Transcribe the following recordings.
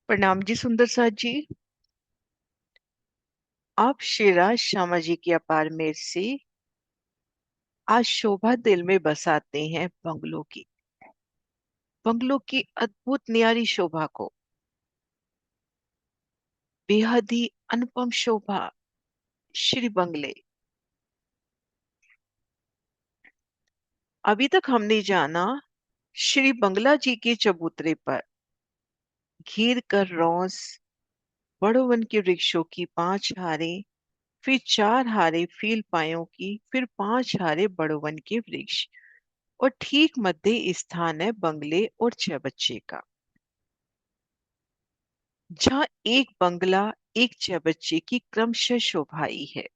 प्रणाम जी सुंदर साथ जी। आप शिवराज श्यामा जी की अपार मेहर से आज शोभा दिल में बसाते हैं बंगलों की अद्भुत न्यारी शोभा को, बेहद ही अनुपम शोभा। श्री बंगले। अभी तक हमने जाना श्री बंगला जी के चबूतरे पर घेर कर रौस बड़ो वन के वृक्षों की 5 हारे, फिर 4 हारे फील पायों की, फिर 5 हारे बड़ो वन के वृक्ष, और ठीक मध्य स्थान है बंगले और 6 बच्चे का, जहाँ एक बंगला एक 6 बच्चे की क्रमशः शोभाई है।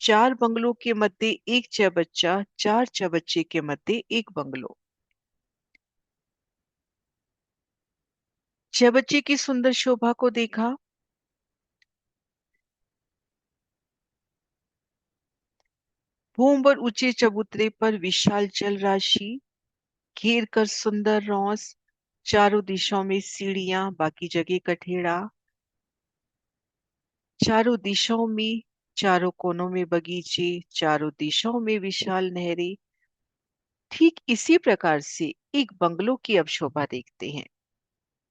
4 बंगलों के मध्य एक 6 बच्चा, 4 6 बच्चे के मध्य एक बंगलो। 6 बच्चे की सुंदर शोभा को देखा। भूम पर ऊंचे चबूतरे पर विशाल जल राशि, घेर कर सुंदर रौस, चारों दिशाओं में सीढ़ियां, बाकी जगह कठेड़ा, चारों दिशाओं में, चारों कोनों में बगीचे, चारों दिशाओं में विशाल नहरें। ठीक इसी प्रकार से एक बंगलों की अब शोभा देखते हैं।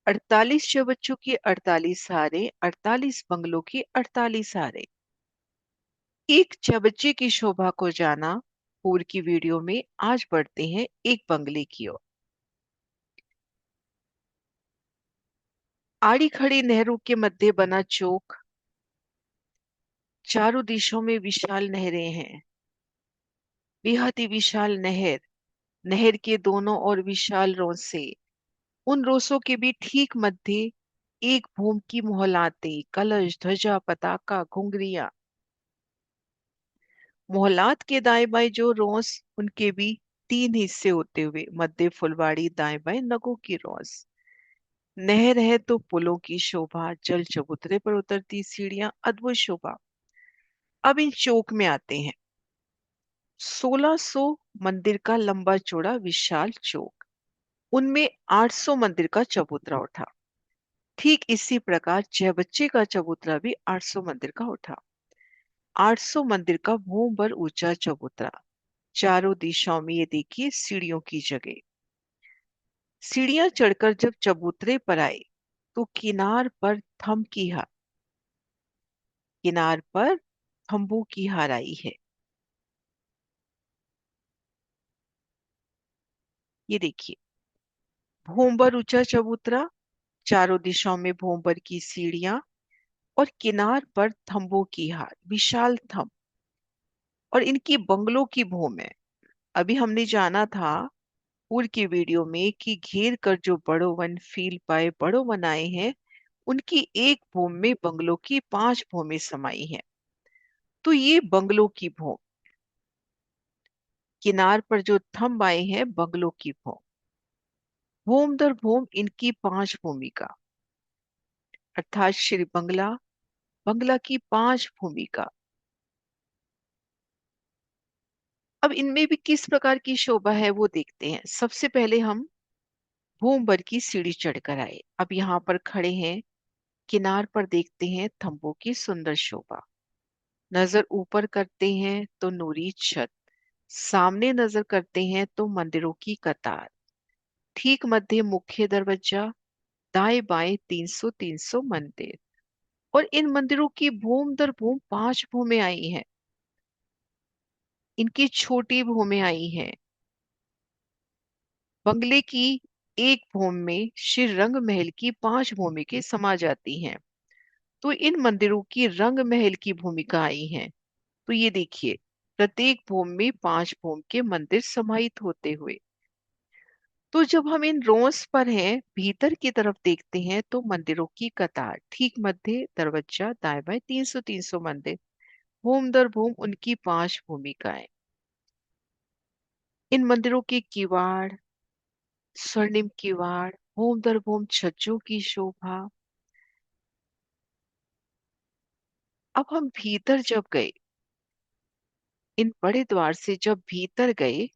48 बच्चों की 48 हारे, 48 बंगलों की 48 हारे। एक बच्चे की शोभा को जाना पूर्व की वीडियो में। आज बढ़ते हैं एक बंगले की ओर। आड़ी खड़ी नहरों के मध्य बना चौक, चारों दिशाओं में विशाल नहरें हैं। बेहद ही विशाल नहर, नहर के दोनों ओर विशाल रोसे, उन रोसों के भी ठीक मध्य एक भूम की मोहलाते, कलश, ध्वजा, पताका, घुंघरियां। मोहलात के दाएं बाएं जो रोस, उनके भी 3 हिस्से होते हुए मध्य फुलवाड़ी, दाएं बाएं नगों की रोस। नहर है तो पुलों की शोभा, जल चबूतरे पर उतरती सीढ़ियां, अद्भुत शोभा। अब इन चौक में आते हैं। 1600 मंदिर का लंबा चौड़ा विशाल चौक, उनमें 800 मंदिर का चबूतरा उठा। ठीक इसी प्रकार 6 बच्चे का चबूतरा भी 800 मंदिर का उठा। 800 मंदिर का भूम भर ऊंचा चबूतरा, चारों दिशाओं में ये देखिए सीढ़ियों की जगह। सीढ़ियां चढ़कर जब चबूतरे पर आए तो किनार पर थंबू की हार आई है। ये देखिए, भूमभर ऊंचा चबूतरा, चारों दिशाओं में भूमभर की सीढ़ियां, और किनार पर थंबों की हार, विशाल थंब, और इनकी बंगलों की भूम है। अभी हमने जाना था पूर्व की वीडियो में कि घेर कर जो बड़ो वन फील पाए बड़ो वन आए हैं, उनकी एक भूम में बंगलों की 5 भूमें समाई हैं। तो ये बंगलों की भूम, किनार पर जो थंब आए हैं बंगलों की भूम, भूम दर भूम इनकी 5 भूमिका, अर्थात श्री बंगला, बंगला की 5 भूमिका। अब इनमें भी किस प्रकार की शोभा है वो देखते हैं। सबसे पहले हम भूम भर की सीढ़ी चढ़कर आए, अब यहाँ पर खड़े हैं। किनार पर देखते हैं थंबों की सुंदर शोभा। नजर ऊपर करते हैं तो नूरी छत, सामने नजर करते हैं तो मंदिरों की कतार। ठीक मध्य मुख्य दरवाजा, दाएं बाएं 300 300 मंदिर, और इन मंदिरों की भूम दर भूम 5 भूमें आई हैं। इनकी छोटी भूमें आई हैं। बंगले की एक भूम में श्री रंग महल की 5 भूमि के समा जाती हैं। तो इन मंदिरों की रंग महल की भूमिका आई है। तो ये देखिए, प्रत्येक भूम में 5 भूम के मंदिर समाहित होते हुए। तो जब हम इन रोस पर हैं, भीतर की तरफ देखते हैं तो मंदिरों की कतार, ठीक मध्य दरवाजा, दाएं बाएं 300 300 मंदिर, भूम दर भूम उनकी 5 भूमिकाएं। इन मंदिरों के किवाड़, स्वर्णिम किवाड़, भूम दर भूम छज्जों की शोभा। अब हम भीतर जब गए, इन बड़े द्वार से जब भीतर गए,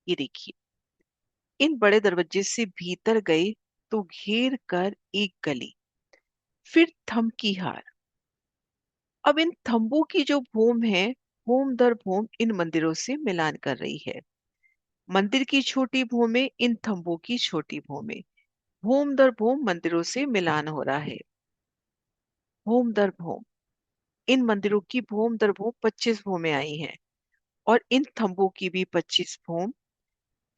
ये देखिए इन बड़े दरवाजे से भीतर गए तो घेर कर एक गली, फिर थम की हार। अब इन थंबों की जो भूम है, भूम दर भूम इन मंदिरों से मिलान कर रही है। मंदिर की छोटी भूमि इन थंबों की छोटी भूमि, भूम दर भूम मंदिरों से मिलान हो रहा है। भूम दर भूम, इन मंदिरों की भूम दर भूम 25 भूमें आई हैं और इन थंबों की भी 25 भूम।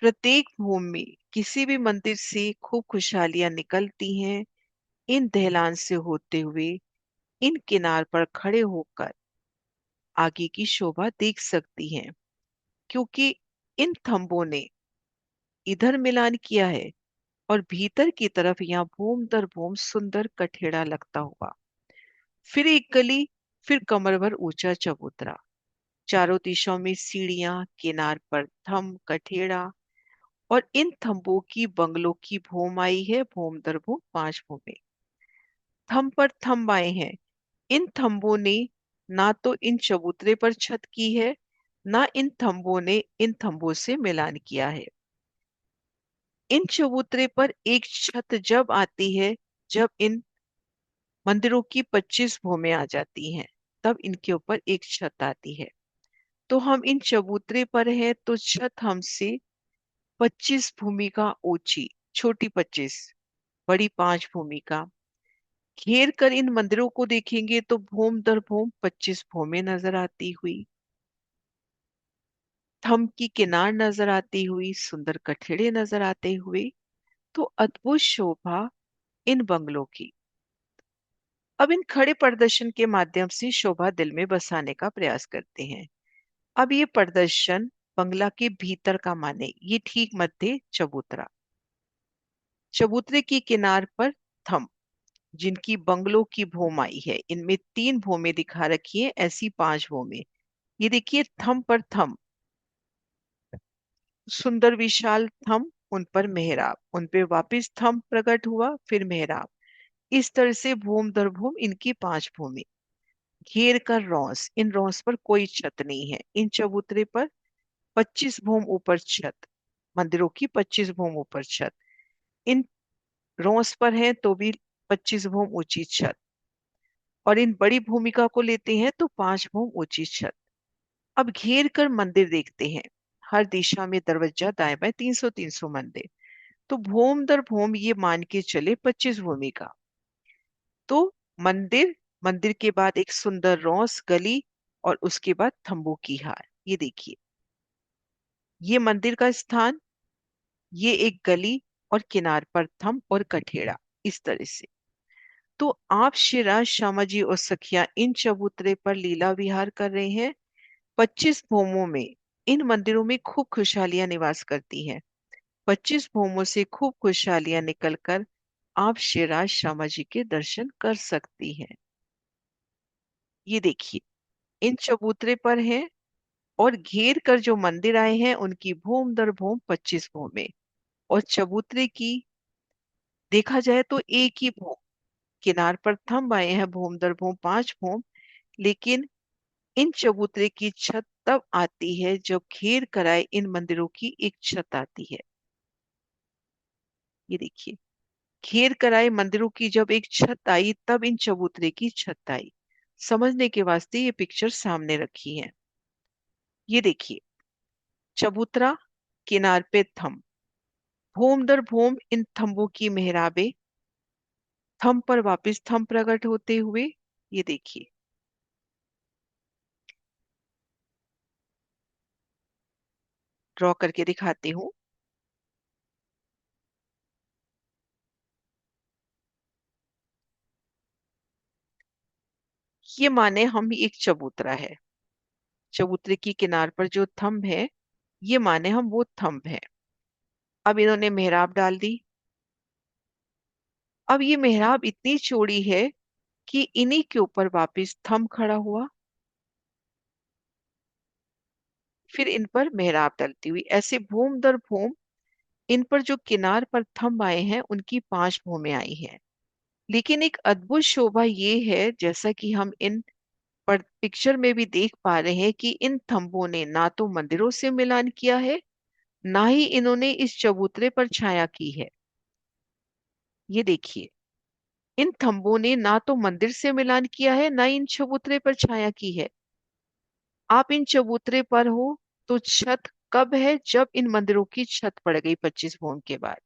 प्रत्येक भूम में किसी भी मंदिर से खूब खुशहालियां निकलती हैं। इन दहलान से होते हुए इन किनार पर खड़े होकर आगे की शोभा देख सकती हैं, क्योंकि इन थंबों ने इधर मिलान किया है और भीतर की तरफ यहाँ भूम दर भूम सुंदर कठेड़ा लगता हुआ। फिर एक गली, फिर कमर भर ऊंचा चबूतरा, चारों दिशाओं में सीढ़ियां, किनार पर थंब कठेड़ा और इन थंबों की बंगलों की भूम आई है, भूम दर भूम 5 भूमें। थंब पर थंब आए हैं। इन थंबों ने ना तो इन चबूतरे पर छत की है, ना इन थंबों ने इन थंबों से मिलान किया है। इन चबूतरे पर एक छत जब आती है, जब इन मंदिरों की 25 भूमें आ जाती हैं, तब इनके ऊपर एक छत आती है। तो हम इन चबूतरे पर हैं तो छत हमसे 25 भूमिका ऊंची, छोटी 25, बड़ी 5 भूमिका। घेर कर इन मंदिरों को देखेंगे तो भूम दर भूम 25 भूमें नजर आती हुई, थंब की किनार नजर आती हुई, सुंदर कठेड़े नजर आते हुए, तो अद्भुत शोभा इन बंगलों की। अब इन खड़े प्रदर्शन के माध्यम से शोभा दिल में बसाने का प्रयास करते हैं। अब ये प्रदर्शन बंगला के भीतर का माने, ये ठीक मध्य चबूतरा, चबूतरे की किनार पर थंब, जिनकी बंगलों की भूम आई है, इनमें 3 भूमें दिखा रखी है, ऐसी 5 भूमें। ये देखिए थंब पर थंब, सुंदर विशाल थंब, उन पर मेहराब, उन पे वापिस थंब प्रकट हुआ, फिर मेहराब। इस तरह से भूम दर भूम इनकी 5 भूमि। घेर कर रौस, इन रौस पर कोई छत नहीं है। इन चबूतरे पर 25 भूम ऊपर छत, मंदिरों की 25 भूम ऊपर छत। इन रौस पर है तो भी 25 भूम ऊंची छत, और इन बड़ी भूमिका को लेते हैं तो 5 भूम ऊंची छत। अब घेर कर मंदिर देखते हैं। हर दिशा में दरवाजा, दाएं बाएं 300-300 मंदिर। तो भूम दर भूम ये मान के चले 25 भूमि का। तो मंदिर, मंदिर के बाद एक सुंदर रौस गली, और उसके बाद तंबू की हार। ये देखिए, ये मंदिर का स्थान, ये एक गली, और किनार पर थंब और कठेड़ा, इस तरह से। तो आप शिरा श्यामा जी और सखिया इन चबूतरे पर लीला विहार कर रहे हैं। 25 भूमों में, इन मंदिरों में खूब खुशहालियां निवास करती हैं। 25 भूमों से खूब खुशहालियां निकलकर आप शिवराज श्यामा जी के दर्शन कर सकती हैं। ये देखिए, इन चबूतरे पर हैं, और घेर कर जो मंदिर आए हैं उनकी भूम दर भूम 25 भूमें, और चबूतरे की देखा जाए तो एक ही भूम, किनार पर थंब आए हैं भूम दर भूम 5 भूम। लेकिन इन चबूतरे की छत तब आती है जब घेर कराए इन मंदिरों की एक छत आती है। ये देखिए, घेर कराए मंदिरों की जब एक छत आई, तब इन चबूतरे की छत आई। समझने के वास्ते ये पिक्चर सामने रखी है। ये देखिए, चबूतरा, किनार पे थंब, भूम दर भूम इन थंबों की मेहराबे, थंब पर वापस थंब प्रकट होते हुए। ये देखिए, ड्रॉ करके दिखाती हूँ। ये माने हम एक चबूतरा है, चबूतरे की किनार पर जो थंब है, ये माने हम वो थंब है। अब इन्होंने मेहराब डाल दी। अब ये मेहराब इतनी चौड़ी है कि इन्हीं के ऊपर वापस थंब खड़ा हुआ, फिर इन पर मेहराब डलती हुई, ऐसे भूम दर भूम इन पर जो किनार पर थंब आए हैं उनकी 5 भूमें आई हैं। लेकिन एक अद्भुत शोभा ये है, जैसा कि हम इन पर पिक्चर में भी देख पा रहे हैं, कि इन थंबों ने ना तो मंदिरों से मिलान किया है, ना ही इन्होंने इस चबूतरे पर छाया की है। ये देखिए, इन थंबों ने ना तो मंदिर से मिलान किया है, ना इन चबूतरे पर छाया की है। आप इन चबूतरे पर हो तो छत कब है? जब इन मंदिरों की छत पड़ गई 25 भूम के बाद।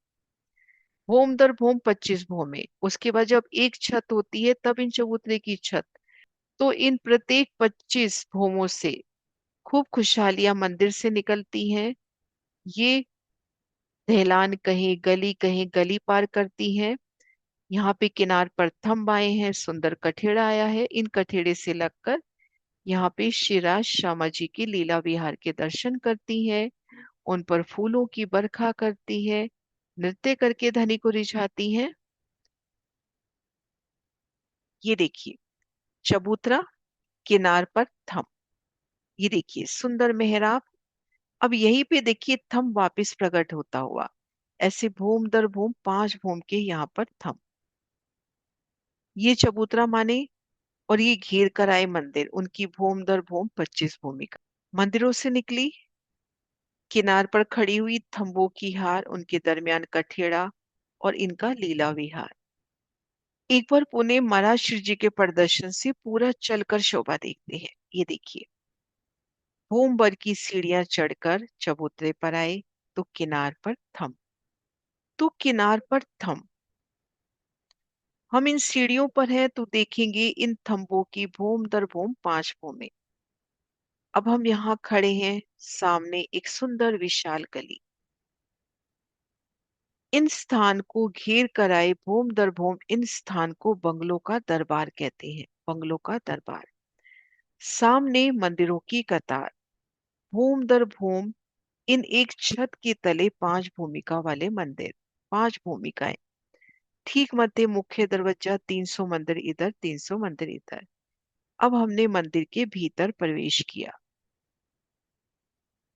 भूम दर भूम 25 भूमे, उसके बाद जब एक छत होती है तब इन चबूतरे की छत। तो इन प्रत्येक 25 भूमों से खूब खुशहालियां मंदिर से निकलती हैं। ये ढेलान कहीं गली, कहीं गली पार करती हैं। यहाँ पे किनार पर थंब आए हैं, सुंदर कठेड़ा आया है। इन कठेड़े से लगकर यहाँ पे श्रीराज श्यामा जी की लीला विहार के दर्शन करती है। उन पर फूलों की बरखा करती है, नृत्य करके धनी को रिझाती है। ये देखिए, चबूतरा, किनार पर थंब। ये देखिए सुंदर मेहराब। अब यहीं पे देखिए थंब वापिस प्रकट होता हुआ। ऐसे भूम दर भूम 5 भूम के यहाँ पर थंब। ये चबूतरा माने और ये घेर कर आए मंदिर, उनकी भूम दर भूम 25 भूमिका। मंदिरों से निकली, किनार पर खड़ी हुई थंबों की हार, उनके दरमियान कठेड़ा और इनका लीला विहार। एक बार पुणे महाराज श्री जी के प्रदर्शन से पूरा चलकर शोभा देखते हैं। ये देखिए, भूमवर की सीढ़ियां चढ़कर चबूतरे पर आए तो किनार पर थम। तो किनार पर थम, हम इन सीढ़ियों पर हैं तो देखेंगे इन थंबों की भूम दर भूम 5 भूमें। अब हम यहाँ खड़े हैं, सामने एक सुंदर विशाल गली। इन स्थान को घेर कर आए भूम दर भूम, इन स्थान को बंगलों का दरबार कहते हैं। बंगलों का दरबार। सामने मंदिरों की कतार, भूम दर भूम, इन एक छत के तले 5 भूमिका वाले मंदिर। 5 भूमिकाएं। ठीक मध्य मुख्य दरवाजा, 300 मंदिर इधर, 300 मंदिर इधर। अब हमने मंदिर के भीतर प्रवेश किया।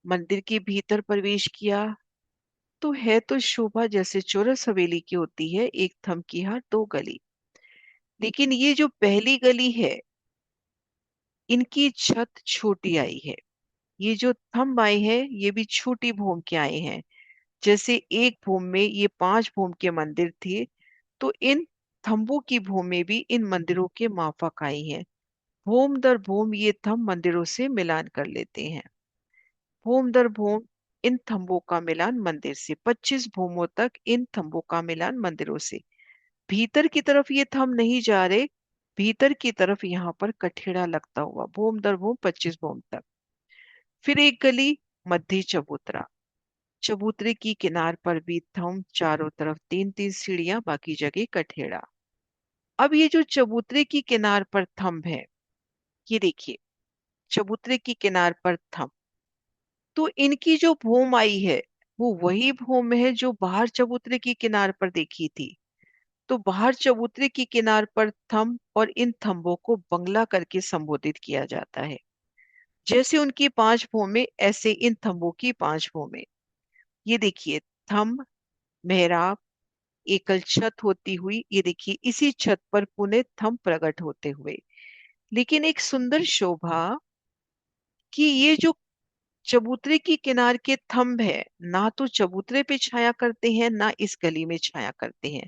मंदिर के भीतर प्रवेश किया तो है तो शोभा जैसे चौरस हवेली की होती है, एक थम की हार 2 गली। लेकिन ये जो पहली गली है, इनकी छत छोटी आई है। ये जो थंब आए हैं, ये भी छोटी भूम के आए हैं। जैसे एक भूम में ये 5 भूम के मंदिर थे, तो इन थंबों की भूमि भी इन मंदिरों के माफक आई हैं। भूम दर भूम ये थंब मंदिरों से मिलान कर लेते हैं। भूम दर भूम इन थंबों का मिलान मंदिर से, 25 भूमों तक इन थंबों का मिलान मंदिरों से। भीतर की तरफ ये थंब नहीं जा रहे, भीतर की तरफ यहाँ पर कठेड़ा लगता हुआ भूम दर भूम 25 भूम तक। फिर एक गली, मध्य चबूतरा। चबूतरे की किनार पर भी थंब, चारों तरफ 3-3 सीढ़ियां, बाकी जगह कठेड़ा। अब ये जो चबूतरे की किनार पर थंब है, ये देखिए, चबूतरे की किनार पर थंब, तो इनकी जो भूम आई है वो वही भूम है जो बाहर चबूतरे की किनार पर देखी थी। तो बाहर चबूतरे की किनार पर थंब और इन थंबों को बंगला करके संबोधित किया जाता है। जैसे उनकी 5 भूमें, ऐसे इन थंबों की 5 भूमें। ये देखिए, थंब, मेहराब, एकल छत होती हुई, ये देखिए इसी छत पर पुनः थंब प्रकट होते हुए। लेकिन एक सुंदर शोभा कि ये जो चबूतरे की किनार के थंब है, ना तो चबूतरे पे छाया करते हैं, ना इस गली में छाया करते हैं।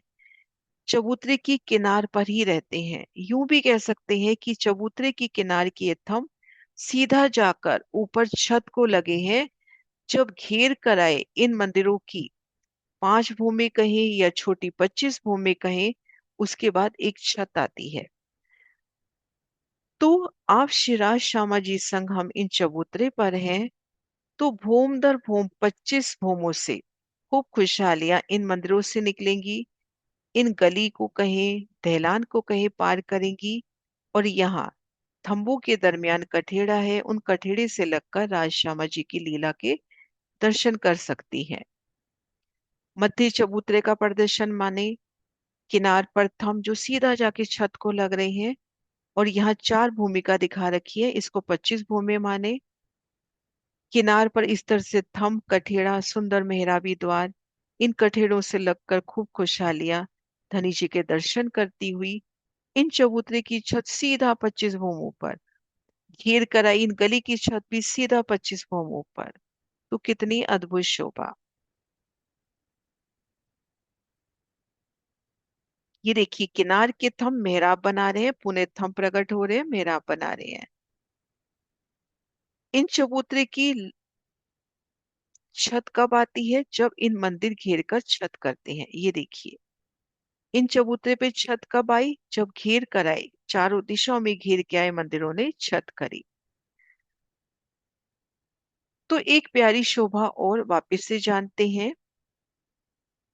चबूतरे की किनार पर ही रहते हैं। यूं भी कह सकते हैं कि चबूतरे की किनार के ये थंब सीधा जाकर ऊपर छत को लगे हैं। जब घेर कर आए इन मंदिरों की 5 भूमि कहें या छोटी 25 भूमि कहें, उसके बाद एक छत आती है। तो आप शिराज श्यामा जी संग हम इन चबूतरे पर हैं, तो भूम दर भूम 25 भूमों से खूब खुशहालियां इन मंदिरों से निकलेंगी। इन गली को कहें, दहलान को कहें, पार करेंगी। और यहाँ थंबों के दरमियान कठेड़ा है, उन कठेड़े से लगकर राज श्यामा जी की लीला के दर्शन कर सकती हैं। मध्य चबूतरे का प्रदर्शन माने किनार पर थंब जो सीधा जाके छत को लग रहे हैं, और यहाँ 4 भूमिका दिखा रखी है, इसको 25 भूमि माने। किनार पर इस तरह से थंब, कठेड़ा, सुंदर मेहराबी द्वार, इन कठेड़ों से लगकर खूब खुशहालियां धनी जी के दर्शन करती हुई इन चबूतरे की छत सीधा 25 भूमों पर, घेर कर आई इन गली की छत भी सीधा 25 भूमों पर। तो कितनी अद्भुत शोभा। ये देखिए, किनार के थंब मेहराब बना रहे हैं, पुने थंब प्रकट हो रहे हैं, मेहराब बना रहे हैं। इन चबूतरे की छत कब आती है? जब इन मंदिर घेर कर छत करते हैं। ये देखिए, इन चबूतरे पे छत कब आई? जब घेर कर आए, चारों दिशाओं में घेर के आए मंदिरों ने छत करी। तो एक प्यारी शोभा और वापस से जानते हैं।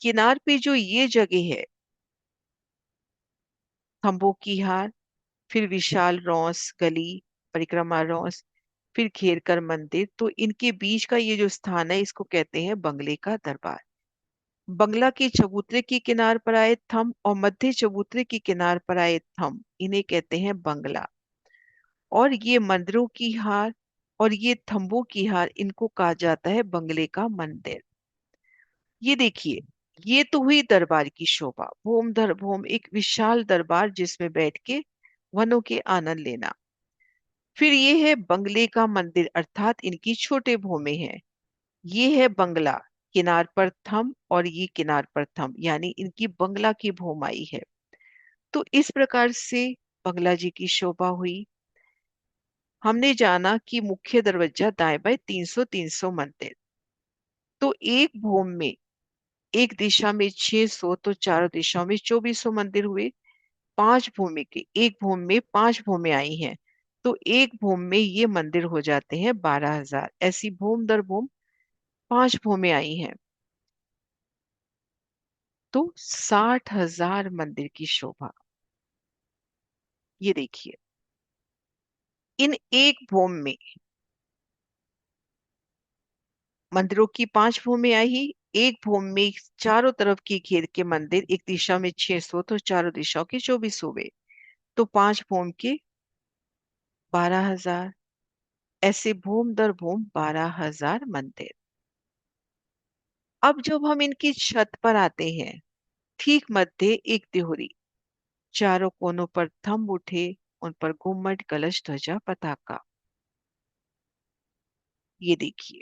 किनार पे जो ये जगह है, खंभों की हार, फिर विशाल रौस गली, परिक्रमा रौस, फिर घेर कर मंदिर, तो इनके बीच का ये जो स्थान है, इसको कहते हैं बंगले का दरबार। बंगला के चबूतरे की किनार पर आए थंब और मध्य चबूतरे की किनार पर आए थंब, इन्हें कहते हैं बंगला। और ये मंदिरों की हार और ये थंबों की हार, इनको कहा जाता है बंगले का मंदिर। ये देखिए, ये तो हुई दरबार की शोभा, भूम दर भूम, एक विशाल दरबार जिसमें बैठ के वनों के आनंद लेना। फिर ये है बंगले का मंदिर, अर्थात इनकी छोटे भूमि है। ये है बंगला, किनार पर थंब और ये किनार पर थंब, यानी इनकी बंगला की भूमाई है। तो इस प्रकार से बंगला जी की शोभा हुई। हमने जाना कि मुख्य दरवाजा दाएं बाएं 300 मंदिर। तो एक भूम में, एक दिशा में 600, तो चारों दिशाओं में 2400 मंदिर हुए। पांच भूमि के, एक भूम में पांच भूमि आई हैं, तो एक भूम में ये मंदिर हो जाते हैं 12,000। ऐसी भूम दर भूम पांच भूमि आई हैं, तो 60,000 मंदिर की शोभा। ये देखिए, इन एक भूम में मंदिरों की पांच भूमि आई, एक भूम में चारों तरफ की घेर के मंदिर, एक दिशा में 600, तो चारों दिशाओं के 24 हुए, तो पांच भूम के 12,000। ऐसे भूम दर भूम 12,000 मंदिर। अब जब हम इनकी छत पर आते हैं, ठीक मध्य एक तिहोरी, चारों कोनों पर थंब उठे, उन पर गुम्मट कलश ध्वजा पताका। ये देखिए,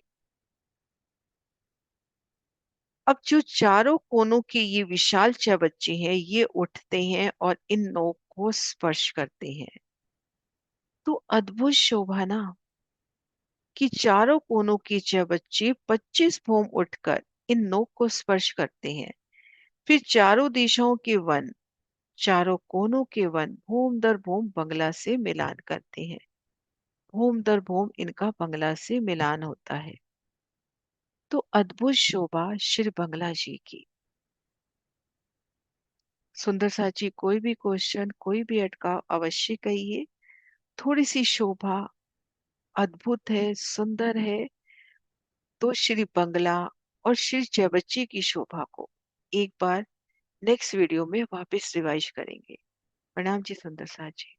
अब जो चारों कोनों के ये विशाल चबच्चे हैं, ये उठते हैं और इन नोक को स्पर्श करते हैं। तो अद्भुत शोभा ना, कि चारों कोनों के चबच्चे 25 भूम उठकर इन नोक को स्पर्श करते हैं। फिर चारों दिशाओं के वन, चारों कोनों के वन भूम दर भूम बंगला से मिलान करते हैं। भूम दर भूम इनका बंगला से मिलान होता है। तो अद्भुत शोभा श्री बंगला जी की। सुंदर साची, कोई भी क्वेश्चन, कोई भी अटकाव अवश्य कहिए। थोड़ी सी शोभा अद्भुत है, सुंदर है, तो श्री बंगला और श्री जयबच्ची की शोभा को एक बार नेक्स्ट वीडियो में वापस रिवाइज करेंगे। प्रणाम जी सुंदर साची।